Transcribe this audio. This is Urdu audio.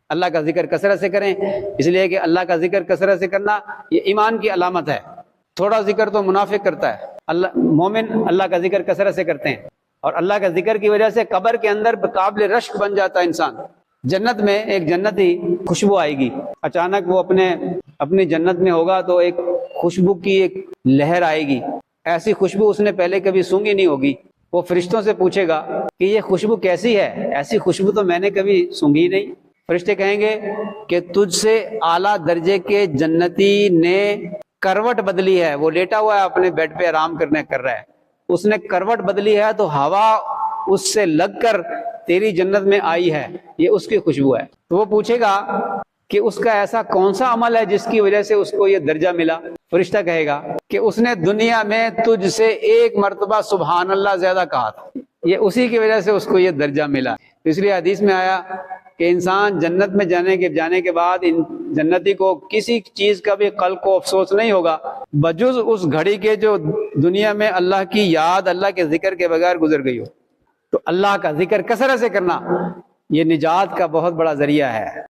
اللہ کا ذکر کثرت سے کریں، اس لیے کہ اللہ کا ذکر کثرت سے کرنا یہ ایمان کی علامت ہے۔ تھوڑا ذکر تو منافق کرتا ہے، مومن اللہ کا ذکر کثرت سے کرتے ہیں، اور اللہ کا ذکر کی وجہ سے قبر کے اندر قابل رشک بن جاتا ہے انسان۔ جنت میں ایک جنتی خوشبو آئے گی، اچانک وہ اپنی جنت میں ہوگا تو ایک خوشبو کی ایک لہر آئے گی، ایسی خوشبو اس نے پہلے کبھی سونگھی نہیں ہوگی۔ وہ فرشتوں سے پوچھے گا کہ یہ خوشبو کیسی ہے، ایسی خوشبو تو میں نے کبھی سونگھی نہیں۔ فرشتے کہیں گے کہ تجھ سے اعلیٰ درجے کے جنتی نے کروٹ بدلی ہے، وہ لیٹا ہوا ہے اپنے بیڈ پہ آرام کر رہا ہے، اس نے کروٹ بدلی ہے تو ہوا اس سے لگ کر تیری جنت میں آئی ہے، یہ اس کی خوشبو ہے۔ تو وہ پوچھے گا کہ اس کا ایسا کون سا عمل ہے جس کی وجہ سے اس کو یہ درجہ ملا؟ فرشتہ کہے گا کہ اس نے دنیا میں تجھ سے ایک مرتبہ سبحان اللہ زیادہ کہا تھا، یہ اسی کی وجہ سے اس کو یہ درجہ ملا۔ اس لیے حدیث میں آیا کہ انسان جنت میں جانے کے بعد ان جنتی کو کسی چیز کا بھی قلب کو افسوس نہیں ہوگا بجز اس گھڑی کے جو دنیا میں اللہ کی یاد، اللہ کے ذکر کے بغیر گزر گئی ہو۔ تو اللہ کا ذکر کثرت سے کرنا یہ نجات کا بہت بڑا ذریعہ ہے۔